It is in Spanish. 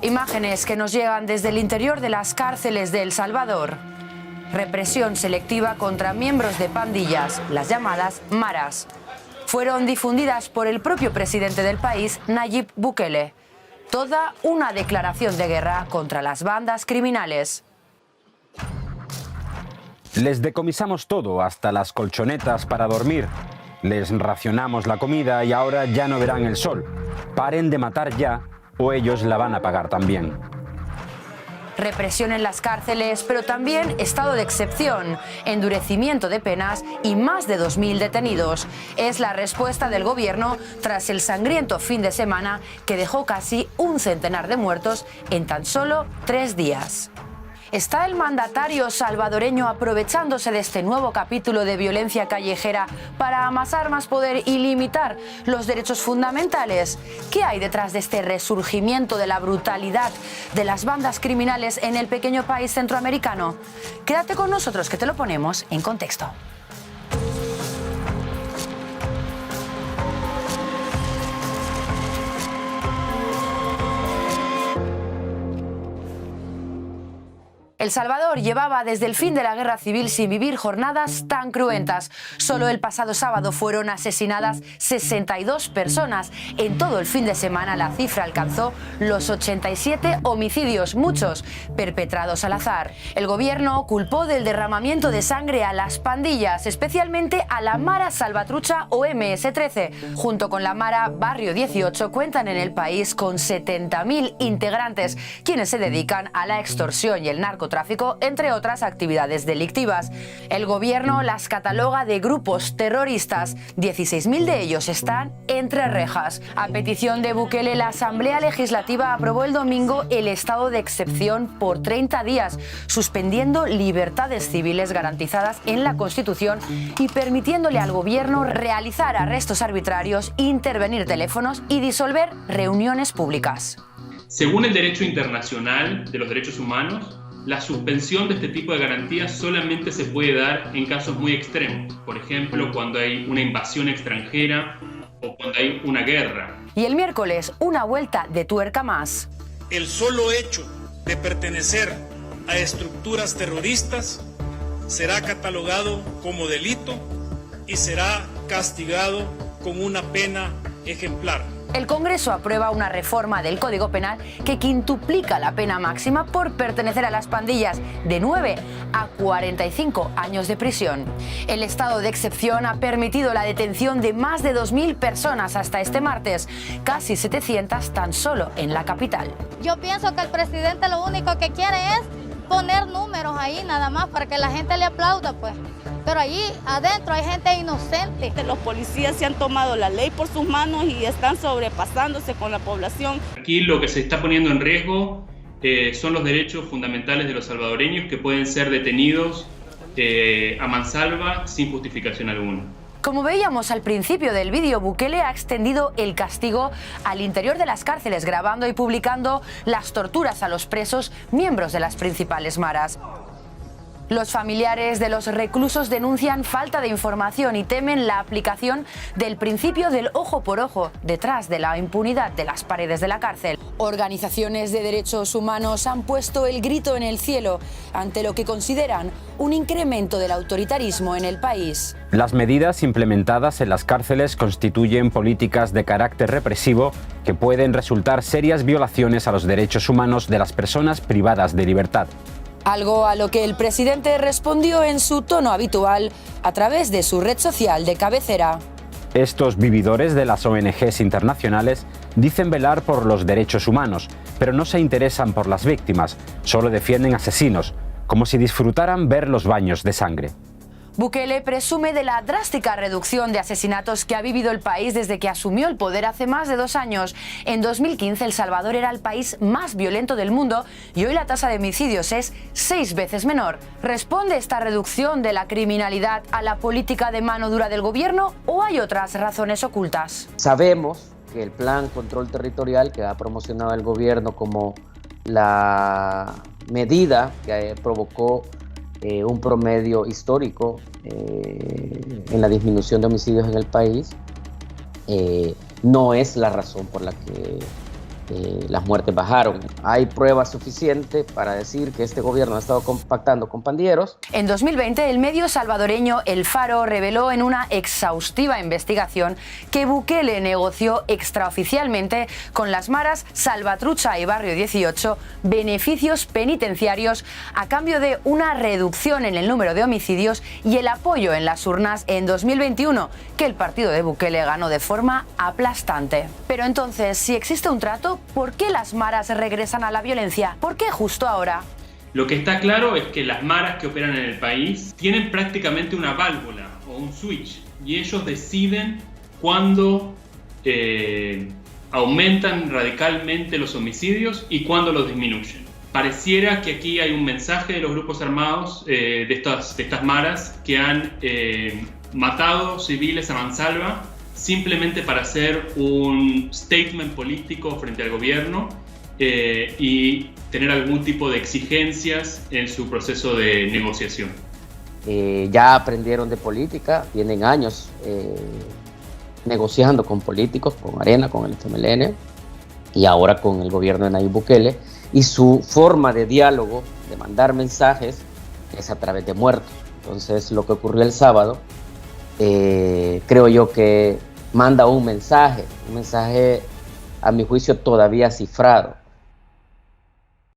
Imágenes que nos llegan desde el interior de las cárceles de El Salvador. Represión selectiva contra miembros de pandillas, las llamadas maras. Fueron difundidas por el propio presidente del país, Nayib Bukele. Toda una declaración de guerra contra las bandas criminales. Les decomisamos todo, hasta las colchonetas para dormir. Les racionamos la comida y ahora ya no verán el sol. Paren de matar ya, o ellos la van a pagar también. Represión en las cárceles, pero también estado de excepción, endurecimiento de penas y más de 2.000 detenidos. Es la respuesta del gobierno tras el sangriento fin de semana que dejó casi un centenar de muertos en tan solo 3 días. ¿Está el mandatario salvadoreño aprovechándose de este nuevo capítulo de violencia callejera para amasar más poder y limitar los derechos fundamentales? ¿Qué hay detrás de este resurgimiento de la brutalidad de las bandas criminales en el pequeño país centroamericano? Quédate con nosotros que te lo ponemos en contexto. El Salvador llevaba desde el fin de la guerra civil sin vivir jornadas tan cruentas. Solo el pasado sábado fueron asesinadas 62 personas. En todo el fin de semana la cifra alcanzó los 87 homicidios, muchos perpetrados al azar. El gobierno culpó del derramamiento de sangre a las pandillas, especialmente a la Mara Salvatrucha o MS-13. Junto con la Mara Barrio 18 cuentan en el país con 70.000 integrantes, quienes se dedican a la extorsión y el narcotráfico, entre otras actividades delictivas. El gobierno las cataloga de grupos terroristas. 16.000 de ellos están entre rejas. A petición de Bukele, la Asamblea Legislativa aprobó el domingo el estado de excepción por 30 días, suspendiendo libertades civiles garantizadas en la Constitución y permitiéndole al gobierno realizar arrestos arbitrarios, intervenir teléfonos y disolver reuniones públicas. Según el derecho internacional de los derechos humanos, la suspensión de este tipo de garantías solamente se puede dar en casos muy extremos. Por ejemplo, cuando hay una invasión extranjera o cuando hay una guerra. Y el miércoles, una vuelta de tuerca más. El solo hecho de pertenecer a estructuras terroristas será catalogado como delito y será castigado con una pena ejemplar. El Congreso aprueba una reforma del Código Penal que quintuplica la pena máxima por pertenecer a las pandillas de 9 a 45 años de prisión. El estado de excepción ha permitido la detención de más de 2.000 personas hasta este martes, casi 700 tan solo en la capital. Yo pienso que el presidente lo único que quiere es poner números ahí nada más para que la gente le aplauda, pues. Pero allí adentro hay gente inocente. Los policías se han tomado la ley por sus manos y están sobrepasándose con la población. Aquí lo que se está poniendo en riesgo son los derechos fundamentales de los salvadoreños que pueden ser detenidos a mansalva sin justificación alguna. Como veíamos al principio del vídeo, Bukele ha extendido el castigo al interior de las cárceles, grabando y publicando las torturas a los presos, miembros de las principales maras. Los familiares de los reclusos denuncian falta de información y temen la aplicación del principio del ojo por ojo detrás de la impunidad de las paredes de la cárcel. Organizaciones de derechos humanos han puesto el grito en el cielo ante lo que consideran un incremento del autoritarismo en el país. Las medidas implementadas en las cárceles constituyen políticas de carácter represivo que pueden resultar serias violaciones a los derechos humanos de las personas privadas de libertad. Algo a lo que el presidente respondió en su tono habitual a través de su red social de cabecera. Estos vividores de las ONGs internacionales dicen velar por los derechos humanos, pero no se interesan por las víctimas, solo defienden asesinos, como si disfrutaran ver los baños de sangre. Bukele presume de la drástica reducción de asesinatos que ha vivido el país desde que asumió el poder hace más de 2 años. En 2015, El Salvador era el país más violento del mundo y hoy la tasa de homicidios es 6 veces menor. ¿Responde esta reducción de la criminalidad a la política de mano dura del gobierno o hay otras razones ocultas? Sabemos que el plan control territorial que ha promocionado el gobierno como la medida que provocó un promedio histórico en la disminución de homicidios en el país, no es la razón por la que las muertes bajaron. Hay pruebas suficientes para decir que este gobierno ha estado compactando con pandilleros. En 2020, el medio salvadoreño El Faro reveló en una exhaustiva investigación que Bukele negoció extraoficialmente con las maras Salvatrucha y Barrio 18 beneficios penitenciarios a cambio de una reducción en el número de homicidios y el apoyo en las urnas en 2021, que el partido de Bukele ganó de forma aplastante. Pero entonces, si existe un trato, ¿por qué las maras regresan a la violencia? ¿Por qué justo ahora? Lo que está claro es que las maras que operan en el país tienen prácticamente una válvula o un switch y ellos deciden cuándo aumentan radicalmente los homicidios y cuándo los disminuyen. Pareciera que aquí hay un mensaje de los grupos armados de estas maras que han matado civiles a mansalva simplemente para hacer un statement político frente al gobierno y tener algún tipo de exigencias en su proceso de negociación. Ya aprendieron de política, tienen años negociando con políticos, con Arena, con el FMLN y ahora con el gobierno de Nayib Bukele, y su forma de diálogo, de mandar mensajes, es a través de muertos. Entonces lo que ocurrió el sábado, creo yo que manda un mensaje a mi juicio todavía cifrado,